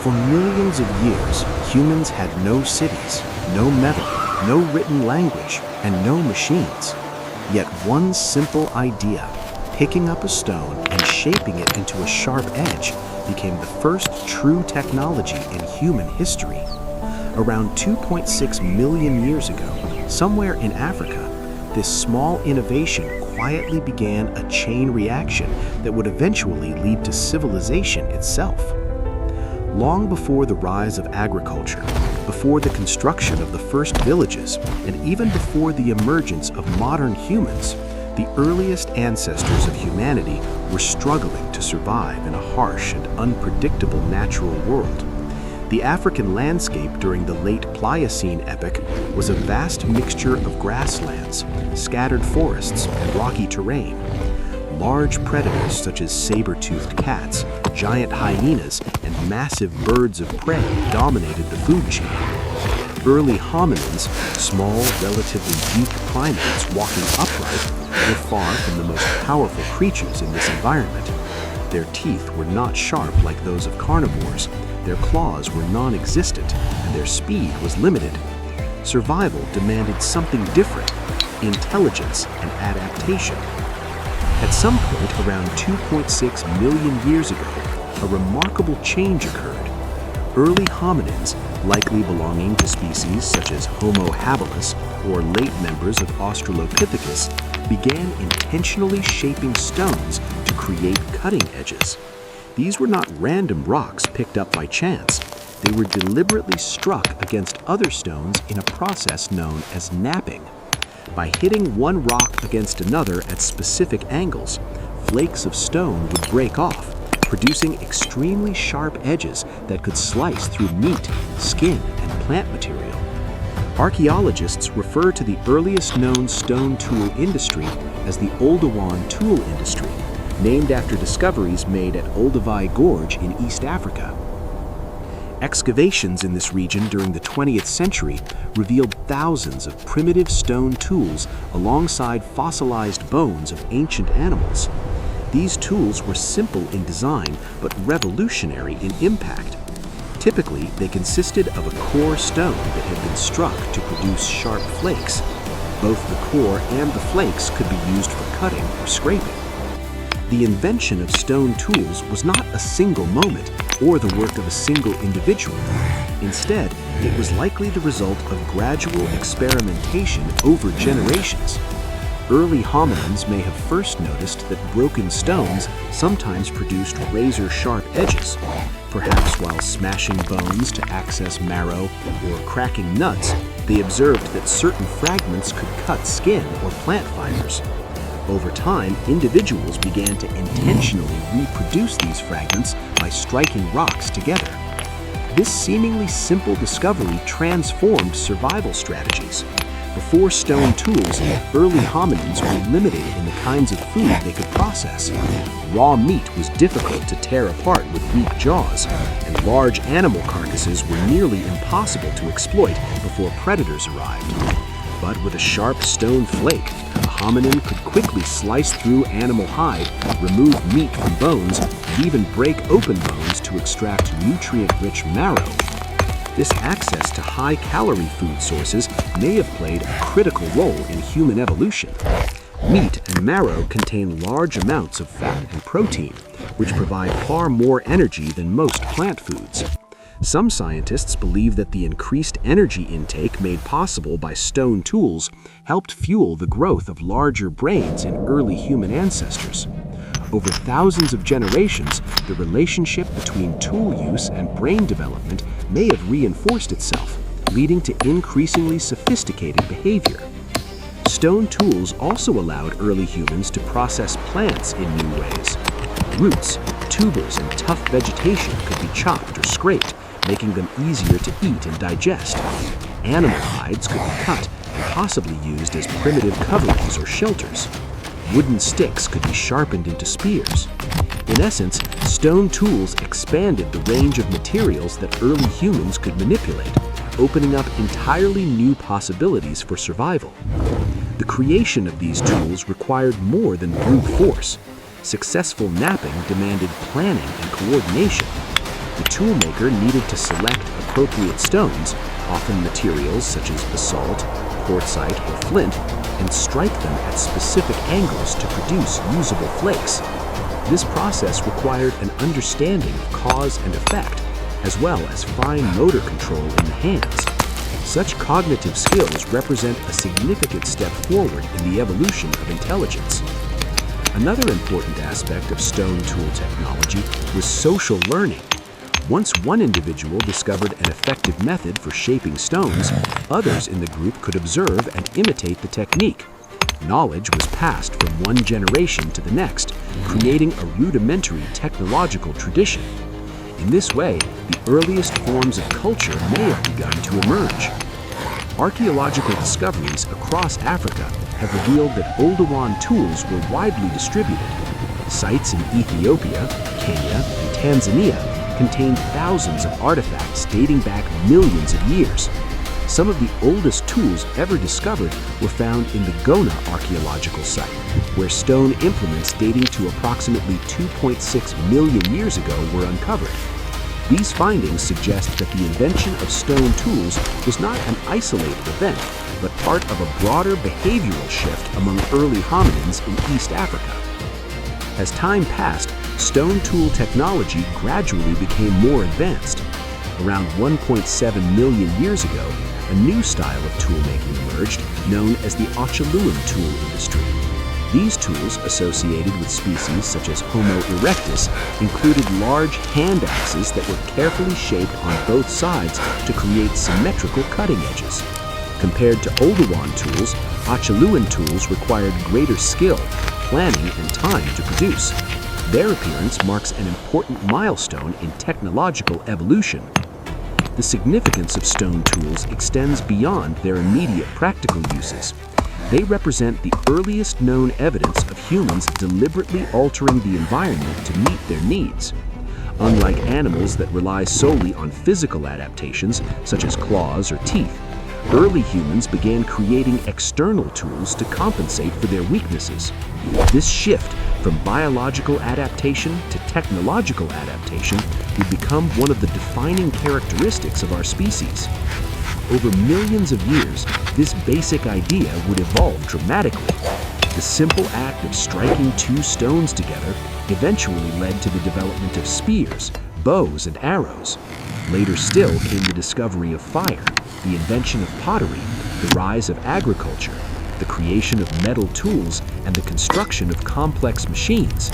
For millions of years, humans had no cities, no metal, no written language, and no machines. Yet one simple idea, picking up a stone and shaping it into a sharp edge, became the first true technology in human history. Around 2.6 million years ago, somewhere in Africa, this small innovation quietly began a chain reaction that would eventually lead to civilization itself. Long before the rise of agriculture, before the construction of the first villages, and even before the emergence of modern humans, the earliest ancestors of humanity were struggling to survive in a harsh and unpredictable natural world. The African landscape during the late Pliocene epoch was a vast mixture of grasslands, scattered forests, and rocky terrain. Large predators such as saber-toothed cats, giant hyenas, and massive birds of prey dominated the food chain. Early hominins, small, relatively weak primates walking upright, were far from the most powerful creatures in this environment. Their teeth were not sharp like those of carnivores, their claws were non-existent, and their speed was limited. Survival demanded something different: intelligence and adaptation. At some point around 2.6 million years ago, a remarkable change occurred. Early hominins, likely belonging to species such as Homo habilis or late members of Australopithecus, began intentionally shaping stones to create cutting edges. These were not random rocks picked up by chance. They were deliberately struck against other stones in a process known as knapping. By hitting one rock against another at specific angles, flakes of stone would break off, producing extremely sharp edges that could slice through meat, skin, and plant material. Archaeologists refer to the earliest known stone tool industry as the Oldowan tool industry, named after discoveries made at Oldowan Gorge in East Africa. Excavations in this region during the 20th century revealed thousands of primitive stone tools alongside fossilized bones of ancient animals. These tools were simple in design but revolutionary in impact. Typically, they consisted of a core stone that had been struck to produce sharp flakes. Both the core and the flakes could be used for cutting or scraping. The invention of stone tools was not a single moment or the work of a single individual. Instead, it was likely the result of gradual experimentation over generations. Early hominins may have first noticed that broken stones sometimes produced razor-sharp edges. Perhaps while smashing bones to access marrow or cracking nuts, they observed that certain fragments could cut skin or plant fibers. Over time, individuals began to intentionally reproduce these fragments by striking rocks together. This seemingly simple discovery transformed survival strategies. Before stone tools, early hominins were limited in the kinds of food they could process. Raw meat was difficult to tear apart with weak jaws, and large animal carcasses were nearly impossible to exploit before predators arrived. But with a sharp stone flake, a hominin could quickly slice through animal hide, remove meat from bones, and even break open bones to extract nutrient-rich marrow. This access to high-calorie food sources may have played a critical role in human evolution. Meat and marrow contain large amounts of fat and protein, which provide far more energy than most plant foods. Some scientists believe that the increased energy intake made possible by stone tools helped fuel the growth of larger brains in early human ancestors. Over thousands of generations, the relationship between tool use and brain development may have reinforced itself, leading to increasingly sophisticated behavior. Stone tools also allowed early humans to process plants in new ways. Roots, tubers, and tough vegetation could be chopped or scraped, making them easier to eat and digest. Animal hides could be cut and possibly used as primitive coverings or shelters. Wooden sticks could be sharpened into spears. In essence, stone tools expanded the range of materials that early humans could manipulate, opening up entirely new possibilities for survival. The creation of these tools required more than brute force. Successful knapping demanded planning and coordination. The toolmaker needed to select appropriate stones, often materials such as basalt, quartzite, or flint, and strike them at specific angles to produce usable flakes. This process required an understanding of cause and effect, as well as fine motor control in the hands. Such cognitive skills represent a significant step forward in the evolution of intelligence. Another important aspect of stone tool technology was social learning. Once one individual discovered an effective method for shaping stones, others in the group could observe and imitate the technique. Knowledge was passed from one generation to the next, creating a rudimentary technological tradition. In this way, the earliest forms of culture may have begun to emerge. Archaeological discoveries across Africa have revealed that Oldowan tools were widely distributed. Sites in Ethiopia, Kenya, and Tanzania contain thousands of artifacts dating back millions of years. Some of the oldest tools ever discovered were found in the Gona archaeological site, where stone implements dating to approximately 2.6 million years ago were uncovered. These findings suggest that the invention of stone tools was not an isolated event, but part of a broader behavioral shift among early hominins in East Africa. As time passed, stone tool technology gradually became more advanced. Around 1.7 million years ago, a new style of toolmaking emerged, known as the Oldowan tool industry. These tools, associated with species such as Homo erectus, included large hand axes that were carefully shaped on both sides to create symmetrical cutting edges. Compared to Oldowan tools, Oldowan tools required greater skill, planning, and time to produce. Their appearance marks an important milestone in technological evolution. The significance of stone tools extends beyond their immediate practical uses. They represent the earliest known evidence of humans deliberately altering the environment to meet their needs. Unlike animals that rely solely on physical adaptations, such as claws or teeth, early humans began creating external tools to compensate for their weaknesses. This shift from biological adaptation to technological adaptation would become one of the defining characteristics of our species. Over millions of years, this basic idea would evolve dramatically. The simple act of striking two stones together eventually led to the development of spears, bows, and arrows. Later still came the discovery of fire, the invention of pottery, the rise of agriculture, the creation of metal tools, and the construction of complex machines.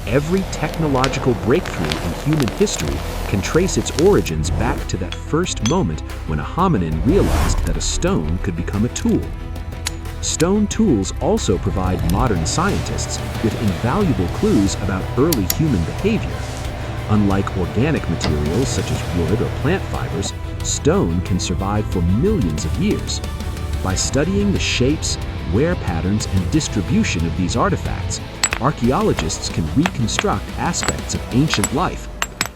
Every technological breakthrough in human history can trace its origins back to that first moment when a hominin realized that a stone could become a tool. Stone tools also provide modern scientists with invaluable clues about early human behavior. Unlike organic materials such as wood or plant fibers, stone can survive for millions of years. By studying the shapes, wear patterns, and distribution of these artifacts, archaeologists can reconstruct aspects of ancient life: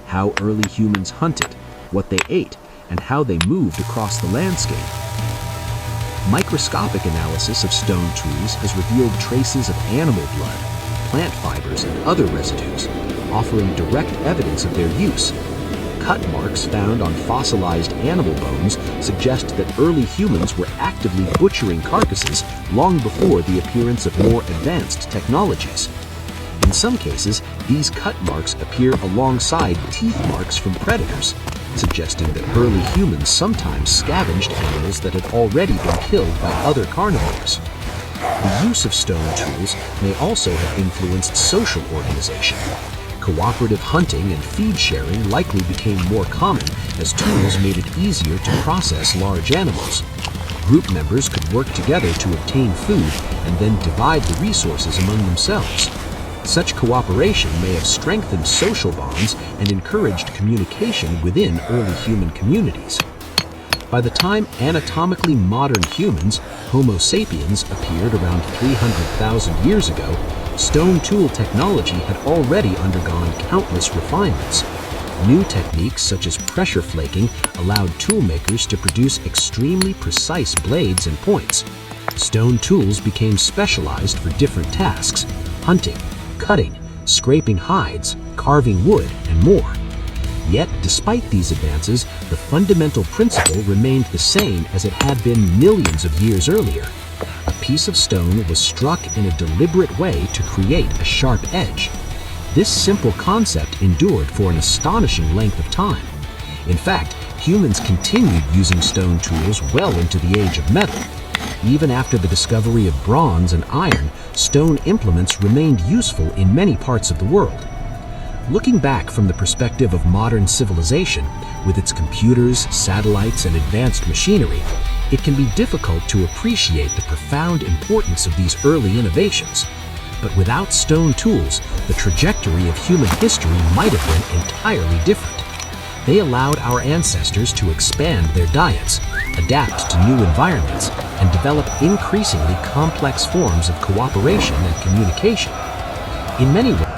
how early humans hunted, what they ate, and how they moved across the landscape. Microscopic analysis of stone tools has revealed traces of animal blood, plant fibers, and other residues, offering direct evidence of their use. Cut marks found on fossilized animal bones suggest that early humans were actively butchering carcasses long before the appearance of more advanced technologies. In some cases, these cut marks appear alongside teeth marks from predators, suggesting that early humans sometimes scavenged animals that had already been killed by other carnivores. The use of stone tools may also have influenced social organization. Cooperative hunting and feed sharing likely became more common as tools made it easier to process large animals. Group members could work together to obtain food and then divide the resources among themselves. Such cooperation may have strengthened social bonds and encouraged communication within early human communities. By the time anatomically modern humans, Homo sapiens, appeared around 300,000 years ago, stone tool technology had already undergone countless refinements. New techniques such as pressure flaking allowed toolmakers to produce extremely precise blades and points. Stone tools became specialized for different tasks: hunting, cutting, scraping hides, carving wood, and more. Yet, despite these advances, the fundamental principle remained the same as it had been millions of years earlier. A piece of stone was struck in a deliberate way to create a sharp edge. This simple concept endured for an astonishing length of time. In fact, humans continued using stone tools well into the age of metal. Even after the discovery of bronze and iron, stone implements remained useful in many parts of the world. Looking back from the perspective of modern civilization, with its computers, satellites, and advanced machinery, it can be difficult to appreciate the profound importance of these early innovations. But without stone tools, the trajectory of human history might have been entirely different. They allowed our ancestors to expand their diets, adapt to new environments, and develop increasingly complex forms of cooperation and communication. In many ways,